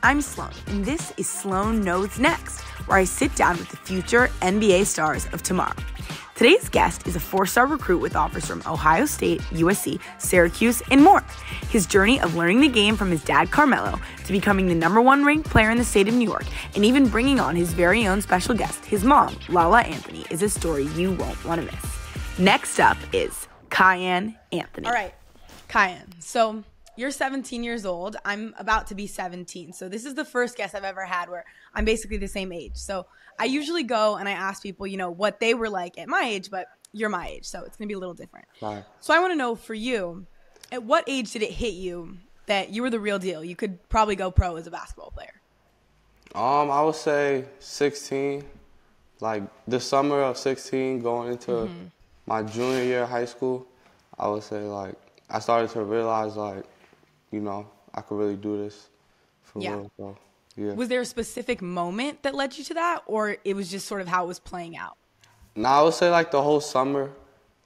I'm Sloane, and this is Sloane Knows Next, where I sit down with the future NBA stars of tomorrow. Today's guest is a 4-star recruit with offers from Ohio State, USC, Syracuse, and more. His journey of learning the game from his dad, Carmelo, to becoming the #1 ranked player in the state of New York, and even bringing on his very own special guest, his mom, Lala Anthony, is a story you won't want to miss. Next up is Kiyan Anthony. All right, Kiyan. So you're 17 years old. I'm about to be 17. So this is the first guest I've ever had where I'm basically the same age. So I usually go and I ask people, what they were like at my age, but you're my age. So it's going to be a little different. Right. So I want to know for you, at what age did it hit you that you were the real deal? You could probably go pro as a basketball player. I would say 16, like the summer of 16 going into my junior year of high school. I would say I started to realize I could really do this for real. So, yeah. Was there a specific moment that led you to that, or it was just sort of how it was playing out? No, I would say the whole summer,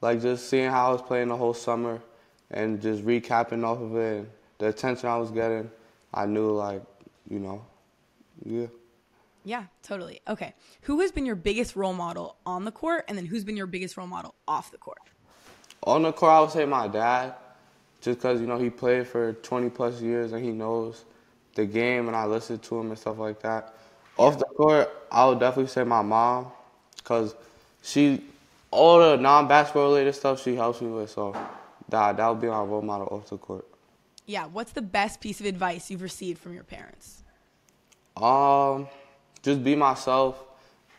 just seeing how I was playing the whole summer and just recapping off of it and the attention I was getting, I knew yeah. Yeah, totally. Okay. Who has been your biggest role model on the court, and then who's been your biggest role model off the court? On the court, I would say my dad, just because, he played for 20-plus years and he knows the game and I listen to him and stuff like that. Off the court, I would definitely say my mom, because all the non-basketball related stuff she helps me with, so that would be my role model off the court. Yeah, what's the best piece of advice you've received from your parents? Just be myself.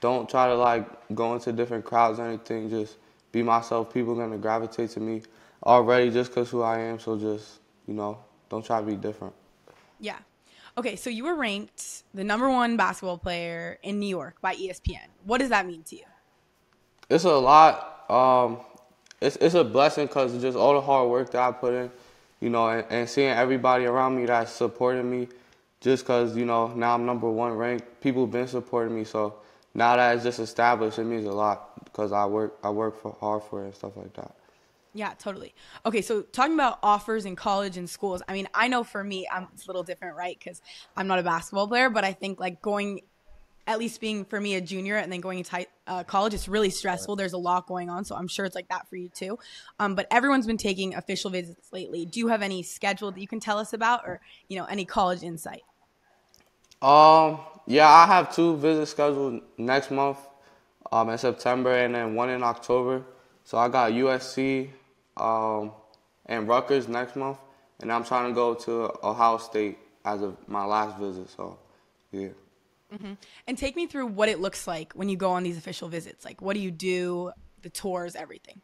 Don't try to go into different crowds or anything. Just be myself. People are going to gravitate to me already just because who I am. So just, don't try to be different. Yeah. Okay, so you were ranked the #1 basketball player in New York by ESPN. What does that mean to you? It's a lot. It's a blessing because of just all the hard work that I put in, and seeing everybody around me that's supporting me just because, now I'm #1 ranked. People have been supporting me, so now that it's just established, it means a lot because I work hard for it and stuff like that. Yeah, totally. Okay, so talking about offers in college and schools, I mean, I know for me, it's a little different, right? Because I'm not a basketball player, but I think going, at least being for me a junior and then going into college, it's really stressful. There's a lot going on, so I'm sure it's like that for you too. But everyone's been taking official visits lately. Do you have any schedule that you can tell us about, or any college insight? Yeah, I have 2 visits scheduled next month, in September, and then 1 in October. So I got USC and Rutgers next month, and I'm trying to go to Ohio State as of my last visit. So, yeah. Mm-hmm. And take me through what it looks like when you go on these official visits. What do you do, the tours, everything?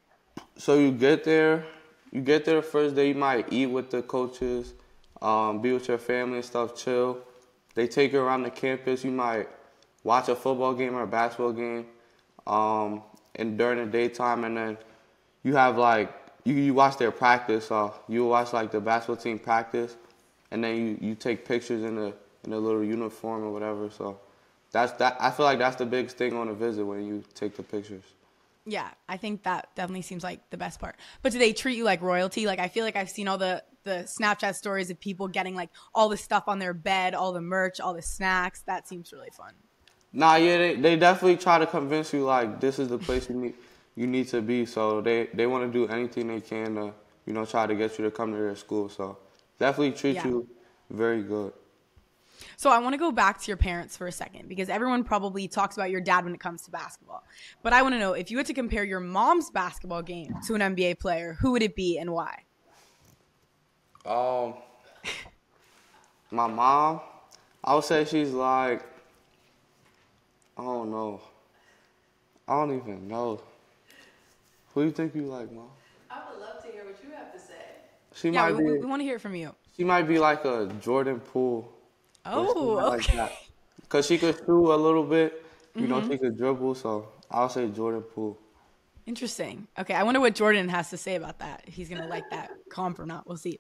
So you get there the first day, you might eat with the coaches, be with your family and stuff, chill. They take you around the campus. You might watch a football game or a basketball game and during the daytime, and then you have you watch their practice. You watch the basketball team practice, and then you take pictures in a little uniform or whatever. So I feel like that's the biggest thing on a visit when you take the pictures. Yeah, I think that definitely seems like the best part. But do they treat you like royalty? I feel like I've seen all the Snapchat stories of people getting all the stuff on their bed, all the merch, all the snacks. That seems really fun. Nah, yeah, they definitely try to convince you this is the place you need to be. So they want to do anything they can to try to get you to come to their school. So definitely treat you very good. So I want to go back to your parents for a second, because everyone probably talks about your dad when it comes to basketball. But I want to know, if you had to compare your mom's basketball game to an NBA player, who would it be and why? My mom, I would say she's I don't know. I don't even know. Who do you think you like, Mom? I would love to hear what you have to say. We want to hear it from you. She might be like a Jordan Poole. Oh, okay. Because she could shoot a little bit. She could dribble, so I'll say Jordan Poole. Interesting. Okay, I wonder what Jordan has to say about that. If he's going to like that comp or not. We'll see.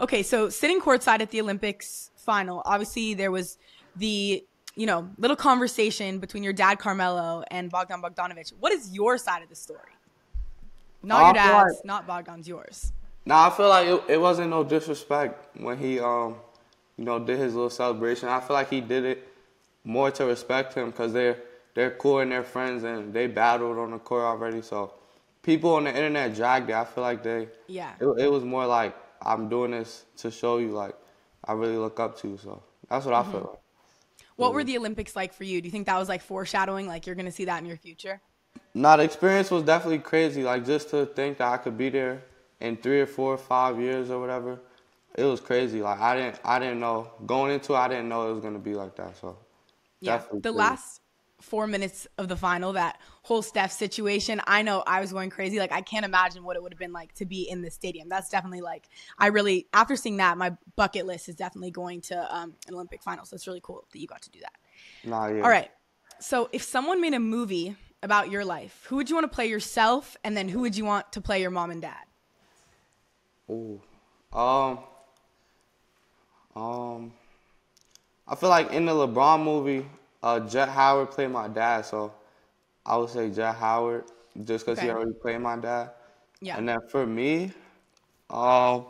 Okay, so sitting courtside at the Olympics final, obviously there was the, little conversation between your dad, Carmelo, and Bogdan Bogdanovic. What is your side of the story? Not your dad's, not Bogdan's, yours. Nah, I feel like it wasn't no disrespect when he did his little celebration. I feel like he did it more to respect him because they're cool and they're friends and they battled on the court already. So people on the internet dragged it. I feel like it was more like, I'm doing this to show you, like, I really look up to you. So that's what I feel like. What were the Olympics like for you? Do you think that was like foreshadowing, like you're going to see that in your future? Nah, the experience was definitely crazy. Like, just to think that I could be there in 3 or 4 or 5 years or whatever, it was crazy. Like, I didn't know. Going into it, I didn't know it was going to be like that. So, yeah, definitely the crazy. last 4 minutes of the final, that whole Steph situation, I know I was going crazy. Like, I can't imagine what it would have been like to be in the stadium. That's definitely like, after seeing that, my bucket list is definitely going to an Olympic final. So it's really cool that you got to do that. Nah, yeah. All right. So if someone made a movie about your life, who would you want to play yourself? And then who would you want to play your mom and dad? Ooh. I feel like in the LeBron movie, Jet Howard played my dad, so I would say Jet Howard just because he already played my dad. Yeah. And then for me, I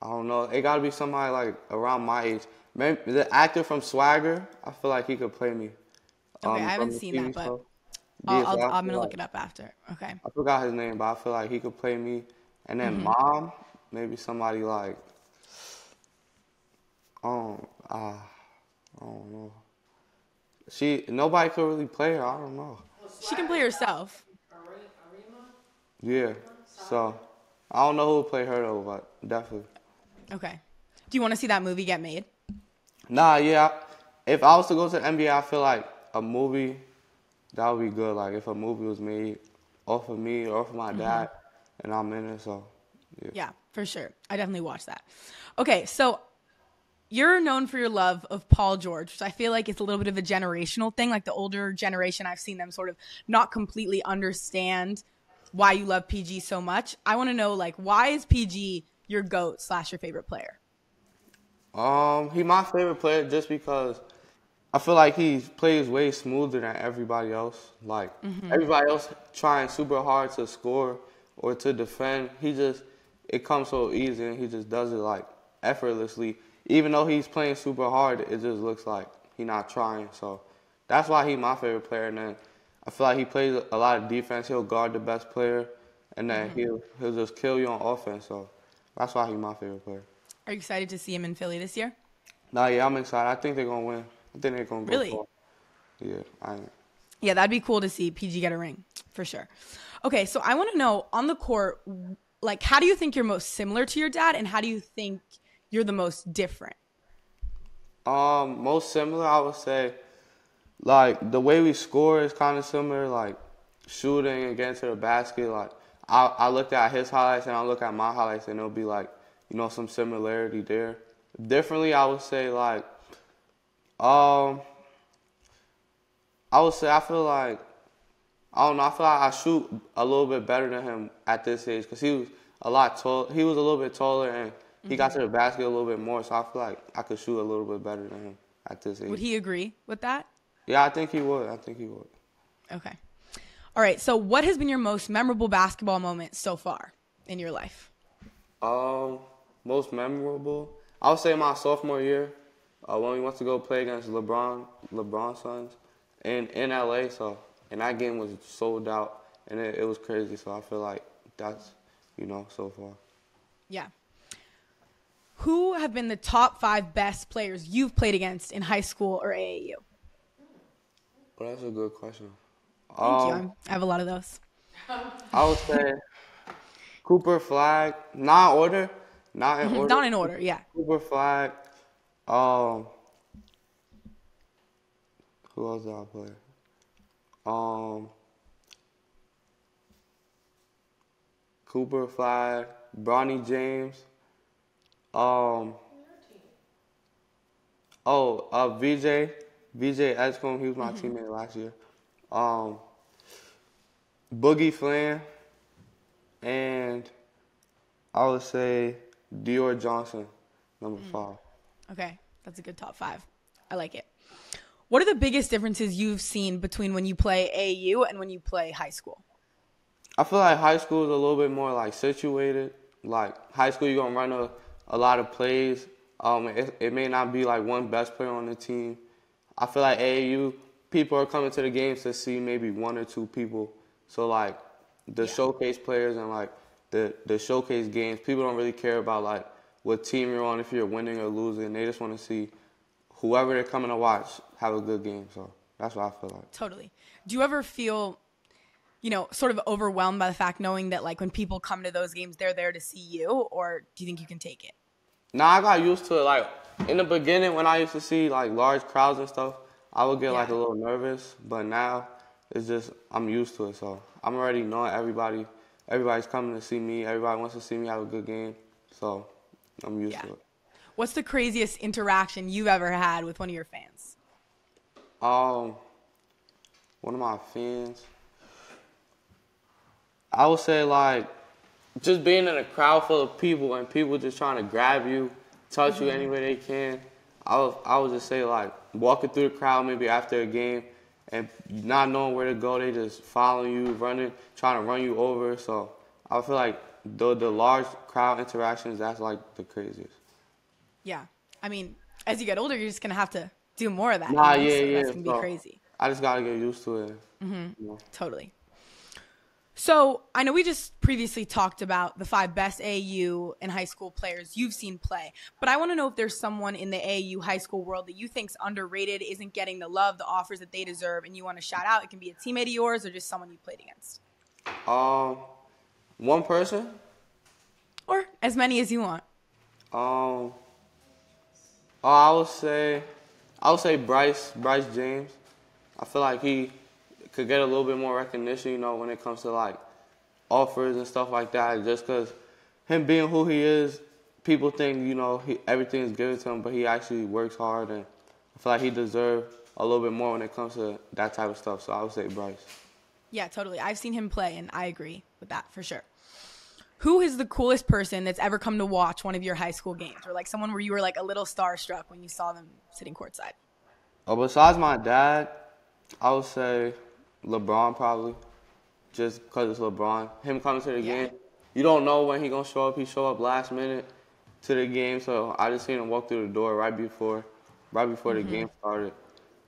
don't know. It got to be somebody like around my age. Maybe the actor from Swagger, I feel like he could play me. Okay, I haven't from the seen TV that, but show. I'm going to look it up after. Okay. I forgot his name, but I feel like he could play me. And then mom, maybe somebody like, I don't know. Nobody could really play her. I don't know. She can play herself. Yeah. So I don't know who would play her though, but definitely. Okay. Do you want to see that movie get made? Nah, yeah. If I was to go to the NBA, I feel like a movie, that would be good. Like if a movie was made off of me or off of my dad, and I'm in it. So Yeah, for sure. I definitely watched that. Okay, so you're known for your love of Paul George, which I feel like it's a little bit of a generational thing. Like the older generation, I've seen them sort of not completely understand why you love PG so much. I want to know, like, why is PG your GOAT / your favorite player? He my favorite player just because I feel like he plays way smoother than everybody else. Like everybody else trying super hard to score or to defend. It comes so easy and he just does it like effortlessly. Even though he's playing super hard, it just looks like he's not trying. So that's why he's my favorite player. And then I feel like he plays a lot of defense. He'll guard the best player, and then he'll just kill you on offense. So that's why he's my favorite player. Are you excited to see him in Philly this year? Nah, yeah, I'm excited. I think they're gonna win. I think they're gonna go Really? far. Yeah, I am. Yeah, that'd be cool to see PG get a ring, for sure. Okay, so I want to know, on the court, like, how do you think you're most similar to your dad, and how do you think you're the most different? Most similar, I would say, like, the way we score is kind of similar, like, shooting and getting to the basket. Like, I looked at his highlights and I look at my highlights, and it'll be, like, some similarity there. Differently, I would say, like, I feel like I shoot a little bit better than him at this age because he was a little bit taller and he got to the basket a little bit more, so I feel like I could shoot a little bit better than him at this age. Would he agree with that? Yeah, I think he would. Okay. All right, so what has been your most memorable basketball moment so far in your life? Most memorable? I would say my sophomore year when we went to go play against LeBron's Suns in LA. So, and that game was sold out, and it was crazy. So I feel like that's, so far. Yeah. Who have been the top 5 best players you've played against in high school or AAU? Well, that's a good question. Thank you. I have a lot of those. I would say Cooper Flag, not in order. Not in order, yeah. Cooper Flag. Who else did I play? Cooper Flag, Bronny James. VJ Edgecombe, he was my teammate last year. Boogie Flan, and I would say Dior Johnson, number 5. Okay, that's a good top 5. I like it. What are the biggest differences you've seen between when you play AAU and when you play high school? I feel like high school is a little bit more like situated. Like high school, you're gonna run a lot of plays It may not be like one best player on the team. I feel like AAU people are coming to the games to see maybe one or two people. So like the showcase players and like the showcase games, people don't really care about like what team you're on, if you're winning or losing. They just want to see whoever they're coming to watch have a good game. So that's what I feel like. Totally. Do you ever feel, sort of overwhelmed by the fact knowing that like when people come to those games, they're there to see you, or do you think you can take it? Nah, I got used to it. Like in the beginning when I used to see like large crowds and stuff, I would get like a little nervous, but now it's just I'm used to it. So I'm already knowing everybody. Everybody's coming to see me. Everybody wants to see me have a good game. So I'm used to it. What's the craziest interaction you've ever had with one of your fans? One of my fans, I would say like just being in a crowd full of people and people just trying to grab you, touch you any way they can. I would just say like walking through the crowd maybe after a game and not knowing where to go, they just following you, running, trying to run you over. So I feel like the large crowd interactions, that's like the craziest. Yeah. I mean, as you get older, you're just going to have to do more of that. Nah, so yeah. That's going to be crazy. I just got to get used to it. Totally. So I know we just previously talked about the 5 best AAU and high school players you've seen play, but I want to know if there's someone in the AAU high school world that you think's underrated, isn't getting the love, the offers that they deserve, and you want to shout out. It can be a teammate of yours or just someone you played against. One person? Or as many as you want. I would say Bryce James. I feel like he could get a little bit more recognition, when it comes to like offers and stuff like that. Just because him being who he is, people think everything is given to him, but he actually works hard, and I feel like he deserves a little bit more when it comes to that type of stuff. So I would say Bryce. Yeah, totally. I've seen him play, and I agree with that for sure. Who is the coolest person that's ever come to watch one of your high school games, or like someone where you were like a little starstruck when you saw them sitting courtside? Besides my dad, I would say LeBron probably, just because it's LeBron. Him coming to the game, you don't know when he going to show up. He show up last minute to the game, so I just seen him walk through the door right before the game started,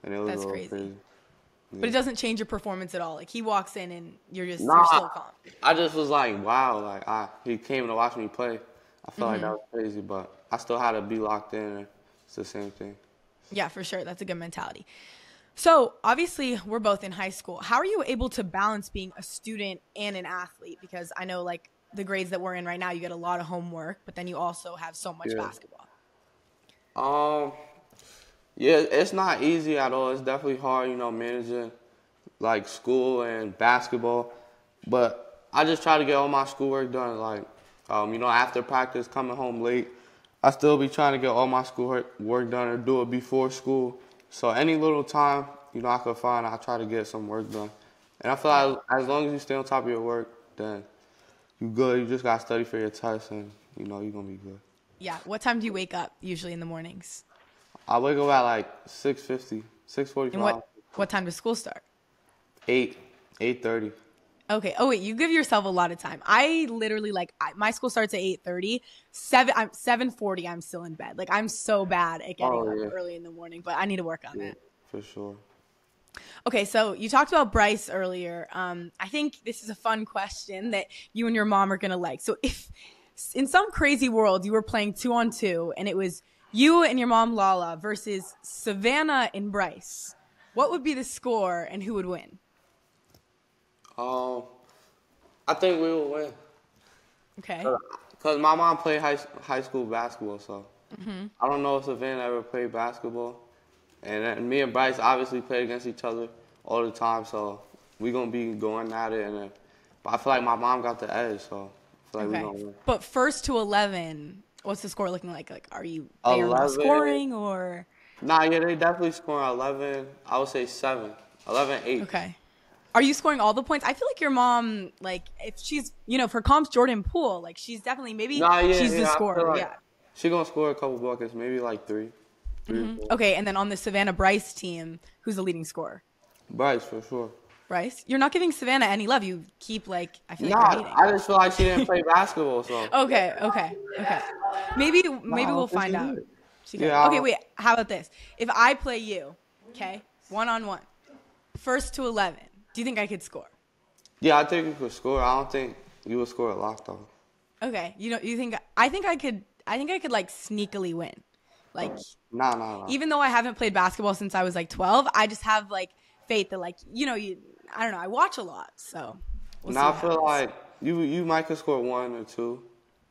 and it was a little crazy. Yeah. But it doesn't change your performance at all. Like, he walks in and you're still calm. I just was like, wow, like he came to watch me play. I felt like that was crazy, but I still had to be locked in, and it's the same thing. Yeah, for sure. That's a good mentality. So, obviously, we're both in high school. How are you able to balance being a student and an athlete? Because I know, like, the grades that we're in right now, you get a lot of homework, but then you also have so much basketball. Yeah, it's not easy at all. It's definitely hard, managing, like, school and basketball. But I just try to get all my schoolwork done. Like, after practice, coming home late, I still be trying to get all my schoolwork done or do it before school. So any little time, I could find, I try to get some work done. And I feel like as long as you stay on top of your work, then you're good. You just got to study for your tests, and, you're going to be good. Yeah. What time do you wake up usually in the mornings? I wake up at like 6:50, 6:45. And what time does school start? 8:30. Okay. Oh, wait. You give yourself a lot of time. I literally, my school starts at 8:30. 7:40, I'm still in bed. Like, I'm so bad at getting up early in the morning, but I need to work on that. For sure. Okay, so you talked about Bryce earlier. I think this is a fun question that you and your mom are going to like. So if in some crazy world you were playing 2-on-2 and it was you and your mom, Lala, versus Savannah and Bryce, what would be the score and who would win? I think we will win. Okay. Because my mom played high school basketball, so I don't know if Savannah ever played basketball. And then me and Bryce obviously played against each other all the time, so we're going to be going at it. But I feel like my mom got the edge, so I feel like we're going to win. But 1st to 11, what's the score looking like? Like, are you scoring or? Nah, yeah, they definitely scoring 11. I would say 7. 11-8. Okay. Are you scoring all the points? I feel like your mom, like, if she's, for comps Jordan Poole, like, she's definitely, she's the scorer. Like she's going to score a couple buckets, maybe like 3. Okay, and then on the Savannah Bryce team, who's the leading scorer? Bryce, for sure. Bryce? You're not giving Savannah any love. You keep, I feel like you're hating. I just feel like she didn't play basketball, so. Okay. Maybe we'll find out. She could. Yeah. Okay, wait. How about this? If I play you, okay, 1-on-1, first to 11, do you think I could score? Yeah, I think you could score. I don't think you would score a lot though. Okay. You think I think I could like sneakily win. Like Nah. even though I haven't played basketball since I was like 12, I just have like faith that like, I don't know, I watch a lot. So we'll see I what feel happens. like you might could score 1 or 2.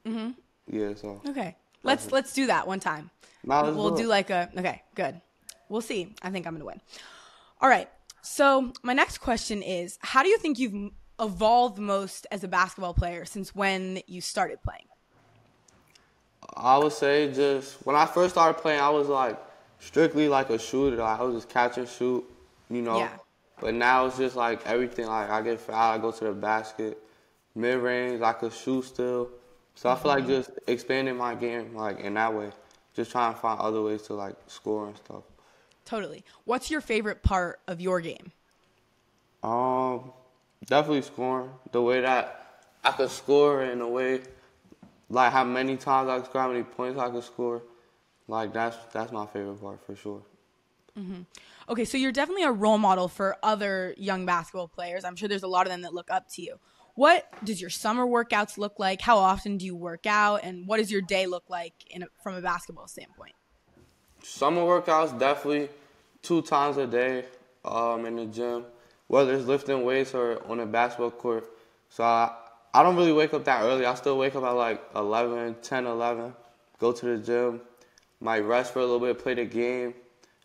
Mm-hmm. Yeah, so. Okay. Let's do that one time. We'll do like okay, good. We'll see. I think I'm going to win. All right. So, my next question is, how do you think you've evolved most as a basketball player since when you started playing? I would say just when I first started playing, I was like strictly like a shooter. Like, I was just catch and shoot, Yeah. But now it's just like everything. Like I get fouled, I go to the basket, mid range, I could shoot still. So I feel like just expanding my game like in that way, just trying to find other ways to like score and stuff. Totally. What's your favorite part of your game? Definitely scoring. The way that I could score in a way, like how many times I could score, how many points I could score. Like that's my favorite part for sure. Okay, so you're definitely a role model for other young basketball players. I'm sure there's a lot of them that look up to you. What does your summer workouts look like? How often do you work out? And what does your day look like from a basketball standpoint? Summer workouts definitely 2 times a day in the gym, whether it's lifting weights or on a basketball court. So I don't really wake up that early. I still wake up at like 10, 11, go to the gym, might rest for a little bit, play the game,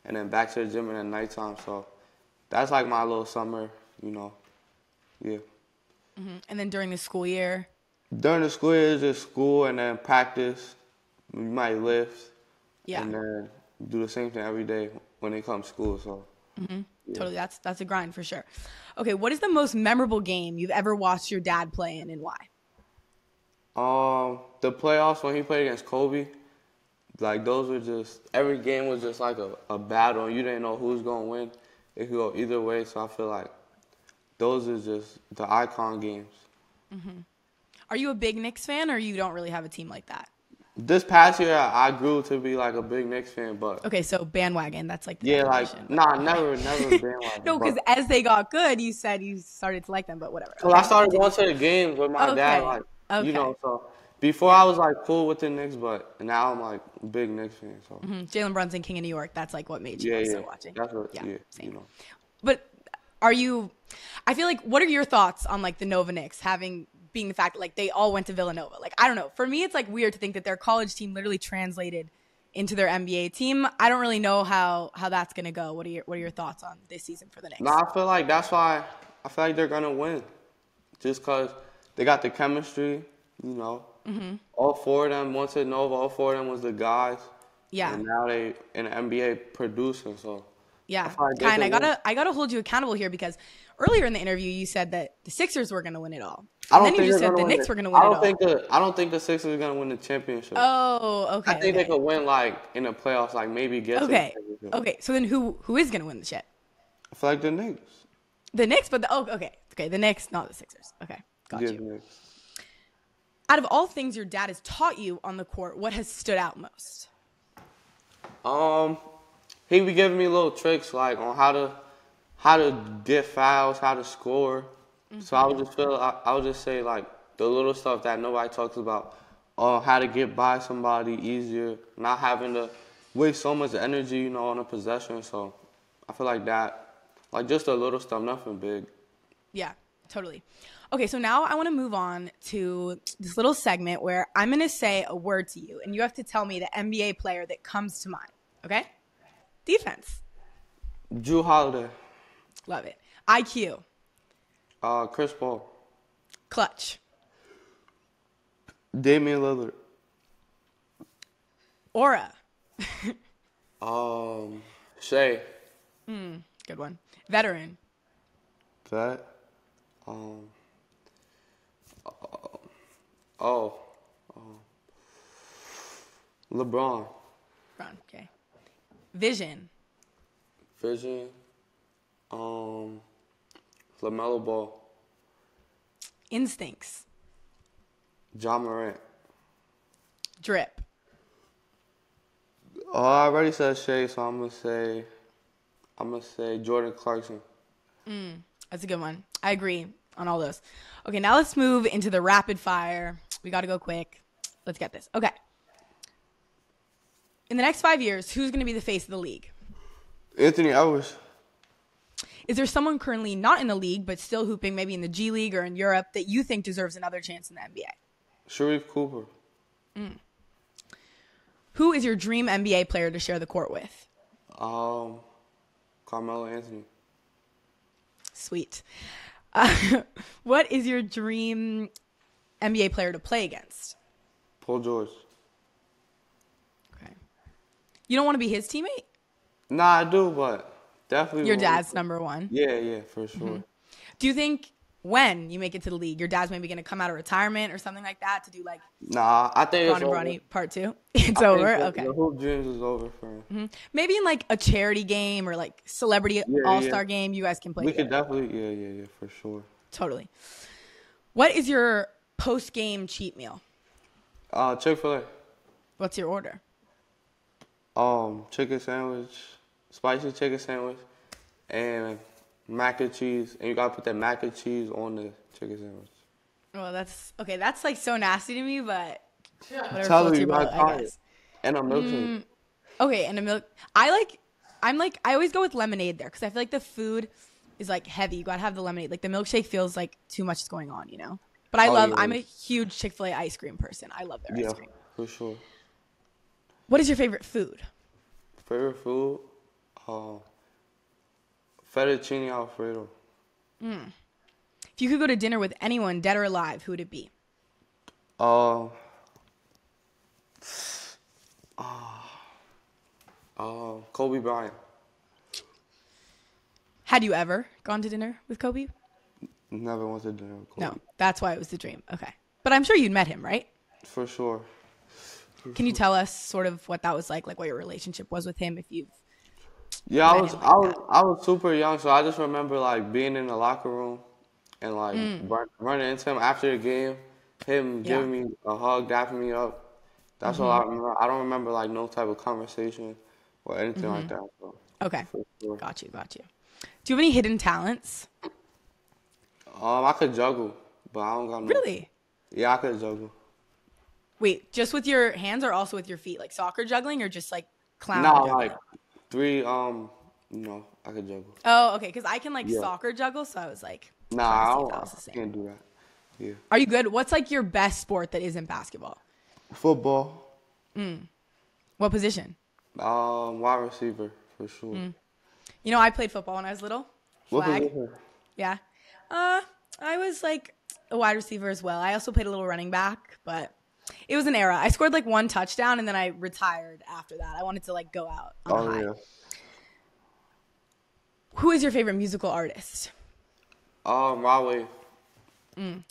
and then back to the gym in the nighttime. So that's like my little summer, yeah. And then during the school year? During the school year, it's just school and then practice. You might lift. Yeah. And then do the same thing every day when it comes to school. So yeah. Totally. That's a grind for sure. Okay, what is the most memorable game you've ever watched your dad play in and why? The playoffs when he played against Kobe, like those were just, every game was just like a battle. You didn't know who was going to win. It could go either way. So I feel like those are just the icon games. Are you a big Knicks fan or you don't really have a team like that? This past year, I grew to be like a big Knicks fan, but Okay, so bandwagon, that's like the yeah, definition. never bandwagon. No, because as they got good, you said you started to like them, but whatever. Well, I started going to the games with my dad, like Okay. So before I was like cool with the Knicks, but now I'm like a big Knicks fan. So Jalen Brunson, King of New York, that's like what made you start watching. That's what, same. But I feel like, what are your thoughts on like the Nova Knicks being the fact that like they all went to Villanova? Like, I don't know. For me, it's like weird to think that their college team literally translated into their NBA team. I don't really know how that's gonna go. What are your thoughts on this season for the Knicks? No, I feel like that's why I feel like they're gonna win, just cause they got the chemistry. All 4 of them went to Nova. All 4 of them was the guys. Yeah. And now they in the NBA producing. So yeah, like Kiyan, I gotta hold you accountable here because earlier in the interview you said that the Sixers were gonna win it all. And then you just said the Knicks were gonna win it all. I don't think the Sixers are gonna win the championship. Oh, okay. I think they could win like in the playoffs, like maybe get to the championship. Okay. So then who is gonna win the shit? I feel like the Knicks. The Knicks, but okay, the Knicks, not the Sixers. Okay, got you. Knicks. Out of all things your dad has taught you on the court, what has stood out most? He be giving me little tricks like on how to get fouls, how to score. So I would just say like the little stuff that nobody talks about, how to get by somebody easier, not having to waste so much energy, on a possession. So I feel like that, like just the little stuff, nothing big. Yeah, totally. Okay, so now I want to move on to this little segment where I'm going to say a word to you, and you have to tell me the NBA player that comes to mind, okay? Defense. Drew Holiday. Love it. IQ. Chris Paul. Clutch. Damian Lillard. Aura. Shea. Good one. Veteran. Vet. LeBron. Okay. Vision. LaMelo Ball. Instincts. John Morant. Drip. I already said Shea, so I'm gonna say Jordan Clarkson. That's a good one. I agree on all those. Okay, now let's move into the rapid fire. We got to go quick. Let's get this. Okay. In the next 5 years, who's going to be the face of the league? Anthony Edwards. Is there someone currently not in the league but still hooping, maybe in the G League or in Europe, that you think deserves another chance in the NBA? Sharif Cooper. Who is your dream NBA player to share the court with? Carmelo Anthony. Sweet. What is your dream NBA player to play against? Paul George. Okay. You don't want to be his teammate? Nah, I do, but definitely. Your dad's number one. Yeah, for sure. Do you think when you make it to the league, your dad's maybe going to come out of retirement or something like that to do like Nah, I think Ron it's and over. Bronny part 2? It's over? Okay. The hoop dreams is over for him. Maybe in like a charity game or like celebrity all-star game, you guys can play We together. could definitely, yeah, for sure. Totally. What is your post-game cheat meal? Chick-fil-A. What's your order? Chicken sandwich, spicy chicken sandwich, and mac and cheese. And you gotta put that mac and cheese on the chicken sandwich. Well, that's okay. That's like so nasty to me, but whatever Tell floats you, your boat, gotta I try it. guess. And a milkshake. Okay, and a milk. I always go with lemonade there because I feel like the food is like heavy. You gotta have the lemonade. Like the milkshake feels like too much is going on, you know. But I'm a huge Chick-fil-A ice cream person. I love their ice cream. For sure. What is your favorite food? Favorite food? Fettuccine Alfredo. If you could go to dinner with anyone, dead or alive, who would it be? Kobe Bryant. Had you ever gone to dinner with Kobe? Never went to dinner with Kobe. No, that's why it was the dream. Okay. But I'm sure you'd met him, right? For sure. Can you tell us sort of what that was like what your relationship was with him if you've Yeah, met him like that? I was super young, so I just remember like being in the locker room and like running into him after the game, him giving me a hug, dapping me up. That's all I remember. I don't remember like no type of conversation or anything like that. So, Okay. for sure. Got you. Do you have any hidden talents? I could juggle, but I don't got no. Really? Yeah, I could juggle. Wait, just with your hands or also with your feet? Like soccer juggling or just like clown No, juggling? like 3. I could juggle. Oh, okay, because I can like Yeah. soccer juggle, so I was like, Nah, trying to see I if that was the same. can't do that. Yeah. Are you good? What's like your best sport that isn't basketball? Football. What position? Wide receiver for sure. You know, I played football when I was little. What Flag. position? Yeah. I was like a wide receiver as well. I also played a little running back, but it was an era. I scored like 1 touchdown and then I retired after that. I wanted to like go out on a high. Yeah. Who is your favorite musical artist? Rod Wave.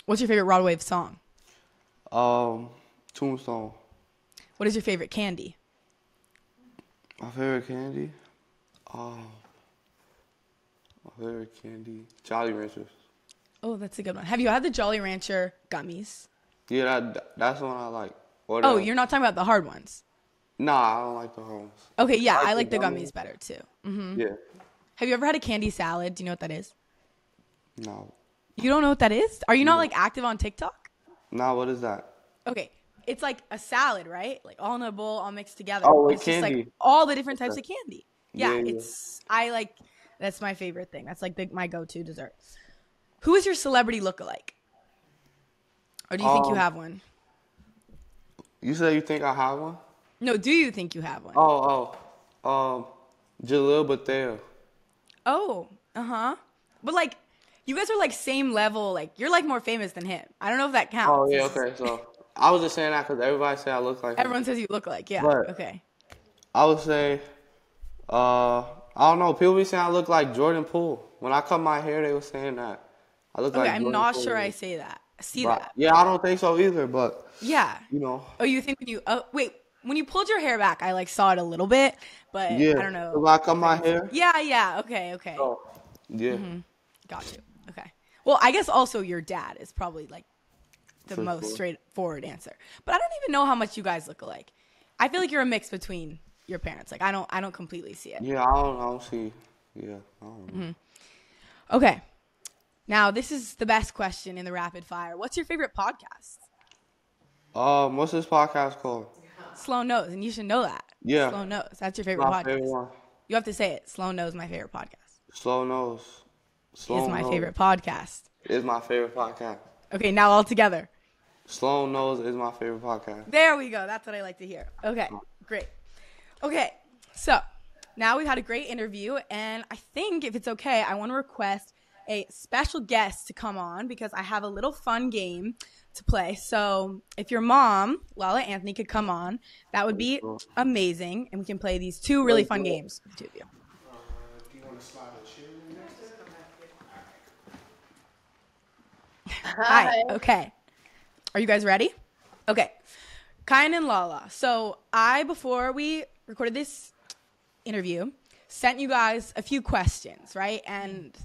What's your favorite Rod Wave song? Tombstone. What is your favorite candy? My favorite candy? My favorite candy? Jolly Ranchers. Oh, that's a good one. Have you had the Jolly Rancher gummies? Yeah, that's the one I like. Or Oh, you're not talking about the hard ones. Nah, I don't like the hard ones. Okay, yeah, I I like like the the gummies better too. Yeah. Have you ever had a candy salad? Do you know what that is? No. You don't know what that is? Are you not like active on TikTok? Nah, what is that? Okay, it's like a salad, right? Like all in a bowl, all mixed together. Oh, with it's just like candy. all the different types of candy. Yeah, Yeah. I like, that's my favorite thing. That's like my go-to dessert. Who is your celebrity lookalike? Or do you think you have one? You said you think I have one? No, do you think you have one? Jalil Bethel. Oh, But like, you guys are like same level. Like, you're like more famous than him. I don't know if that counts. Oh, yeah, okay. So, I was just saying that because everybody say I look like him. Everyone says you look like, yeah. But- Okay. I would say, I don't know. People be saying I look like Jordan Poole. When I cut my hair, they were saying that. I look Okay, like I'm Jordan not Poole. sure I see that. But- That. Yeah, I don't think so either, but, Yeah. you know. Oh, you think when you, wait, when you pulled your hair back, I like saw it a little bit, but Yeah. I don't know. When I cut my hair. Yeah. Okay. Oh, yeah. Got you. Okay. Well, I guess also your dad is probably like the For most sure. straightforward answer. But I don't even know how much you guys look alike. I feel like you're a mix between your parents. Like I don't completely see it. Yeah, I don't see. Yeah, I don't know. Okay. Now, this is the best question in the rapid fire. What's your favorite podcast? What's this podcast called? Sloane Knows, and you should know that. Yeah. Sloane Knows. That's your favorite My podcast. favorite one. You have to say it. Sloane Knows, my favorite podcast. SloaneKnows. Is my favorite podcast. Is my favorite podcast. Okay, now all together. SloaneKnows is my favorite podcast. There we go. That's what I like to hear. Okay, great. Okay, so now we've had a great interview, and I think if it's okay, I want to request a special guest to come on because I have a little fun game to play. So if your mom, Lala Anthony, could come on, that would be amazing, and we can play these two really fun games with the two of you. Do you want to slide a chair in next? Hi. Okay. Are you guys ready? Okay. Kiyan and Lala. So before we recorded this interview, sent you guys a few questions, right? And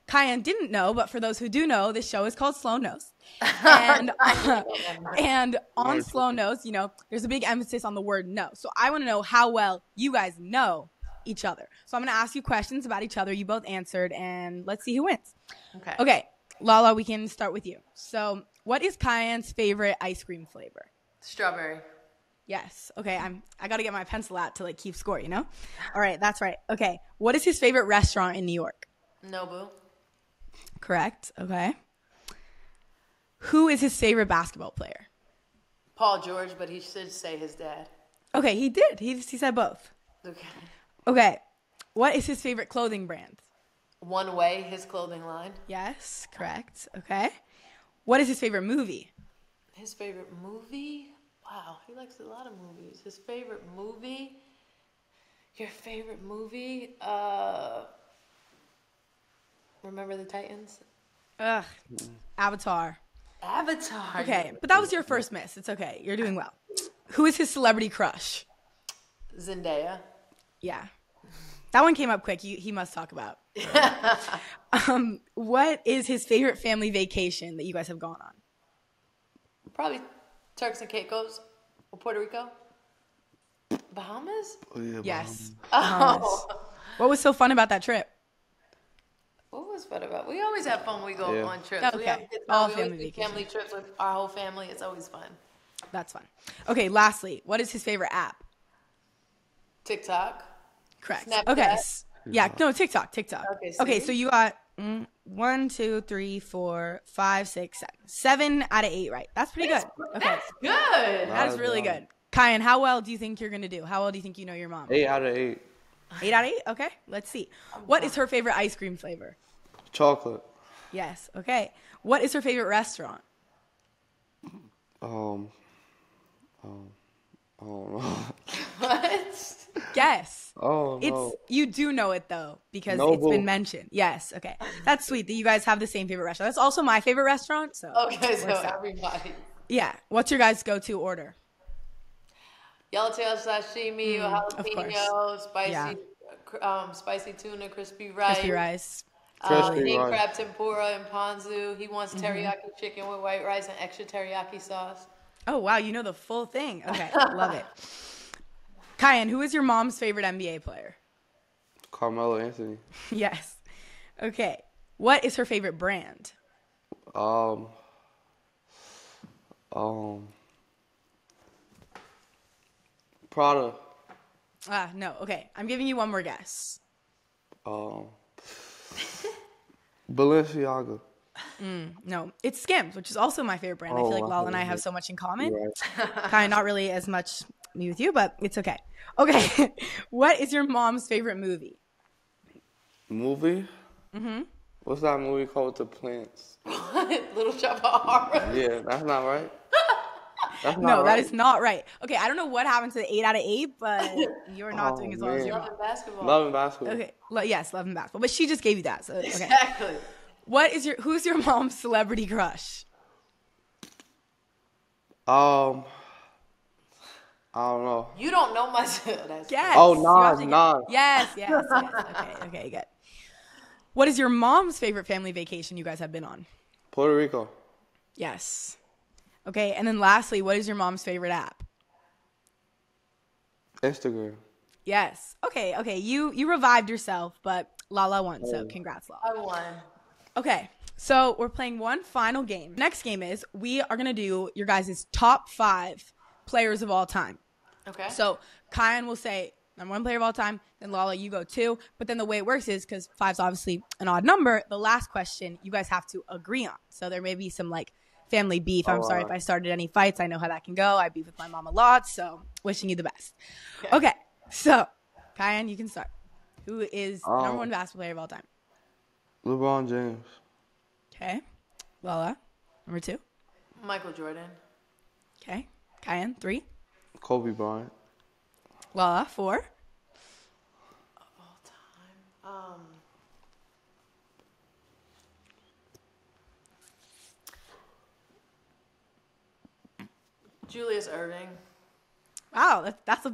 Kiyan didn't know, but for those who do know, this show is called SloaneKnows. And on SloaneKnows, there's a big emphasis on the word know. So I want to know how well you guys know each other. So I'm going to ask you questions about each other. You both answered, and let's see who wins. Okay. Lala, we can start with you. So what is Kiyan's favorite ice cream flavor? Strawberry. Yes. Okay. I got to get my pencil out to keep score, All right. That's right. Okay. What is his favorite restaurant in New York? Nobu. Correct. Okay. Who is his favorite basketball player? Paul George, but he should say his dad. Okay. He did. He said both. Okay. Okay. What is his favorite clothing brand? One Way, his clothing line. Yes. Correct. Okay. What is his favorite movie? His favorite movie? Wow, he likes a lot of movies. His favorite movie? Your favorite movie? Remember the Titans? Ugh. Avatar. Avatar. Okay. But that was your first miss. It's okay. You're doing well. Who is his celebrity crush? Zendaya. Yeah. That one came up quick. He must talk about. What is his favorite family vacation that you guys have gone on? Probably Turks and Caicos or Puerto Rico. Bahamas? Oh, yeah, Yes. Oh. Bahamas. What was so fun about that trip? What was fun about? We always have fun when we go on trips. Okay. We have good All time. We family always do vacations. family trips with our whole family. It's always fun. That's fun. Okay, lastly, what is his favorite app? TikTok. Correct. Snapchat. Okay. Yeah, no, TikTok. Okay, see? so you got 1, 2, 3, 4, 5, 6, 7. 7 out of 8 right. That's pretty good. Okay. That's good. That is really good. Kiyan, how well do you think you're going to do? How well do you think you know your mom? 8 out of 8. 8 out of 8? Okay, let's see. What is her favorite ice cream flavor? Chocolate. Yes, okay. What is her favorite restaurant? I don't know. What? Guess. Oh, no. You do know it though because it's Noble. been mentioned. Yes, okay. That's sweet that you guys have the same favorite restaurant. That's also my favorite restaurant. So Okay, so works out. everybody. Yeah. What's your guys' go-to order? Yellowtail sashimi or jalapeno, spicy tuna, crispy rice. Crispy rice. Crispy King rice. crab tempura and ponzu. He wants teriyaki chicken with white rice and extra teriyaki sauce. Oh wow, you know the full thing. Okay, love it. Kiyan, who is your mom's favorite NBA player? Carmelo Anthony. Yes. Okay. What is her favorite brand? Prada. No. Okay. I'm giving you one more guess. Balenciaga. No, it's Skims, which is also my favorite brand. I feel like wow. Lala and I have so much in common. Right. Kind of not really as much me with you, but it's okay. Okay. What is your mom's favorite movie? Movie? What's that movie called with the plants? Little Shop of Horrors. Yeah, that's not right. That's not No, right. that is not right. Okay, I don't know what happened to the 8 out of 8, but you're not doing as well as man. your mom. Love and basketball. Love and basketball. Okay. Yes, love and basketball. But she just gave you that. So okay. Exactly. Who's your mom's celebrity crush? I don't know. You don't know myself. That's Yes. Oh, You have to Nas. Yes. Okay, good. What is your mom's favorite family vacation you guys have been on? Puerto Rico. Yes. Okay, and then lastly, what is your mom's favorite app? Instagram. Yes. Okay. You revived yourself, but Lala won, so congrats, Lala. I won. Okay, so we're playing one final game. Next game is we are going to do your guys' top 5 players of all time. Okay. So Kiyan will say number 1 player of all time, then Lala, you go 2. But then the way it works is, because 5's obviously an odd number, the last question you guys have to agree on. So there may be some like family beef. I'm sorry if I started any fights. I know how that can go. I beef with my mom a lot, so wishing you the best. Okay. So, Kiyan, you can start. Who is the number 1 basketball player of all time? LeBron James. Okay. Lala, number 2. Michael Jordan. Okay. Kiyan, 3. Kobe Bryant. Lala, 4. Of all time. Julius Erving. Wow, that's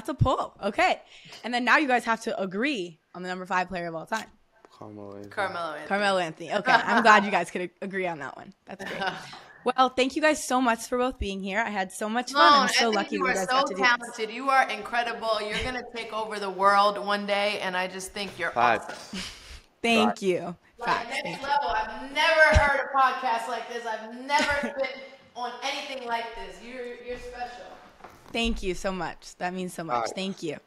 a pull. Okay. And then now you guys have to agree on the number 5 player of all time. Carmelo Anthony. Carmelo Anthony. Okay. I'm glad you guys could agree on that one. That's great. Well, thank you guys so much for both being here. I had so much fun. I'm so lucky you you are guys so got to do this. talented. You are incredible. You're going to take over the world one day, and I just think you're awesome. Thank you. Like, next level. I've never heard a podcast like this. I've never been on anything like this. You're special. Thank you so much. That means so much. Thank you.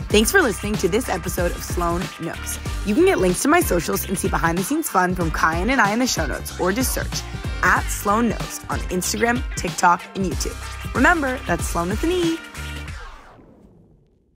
Thanks for listening to this episode of Sloane Knows. You can get links to my socials and see behind-the-scenes fun from Kiyan and I in the show notes, or just search @SloaneKnows on Instagram, TikTok, and YouTube. Remember, that's Sloane with an E.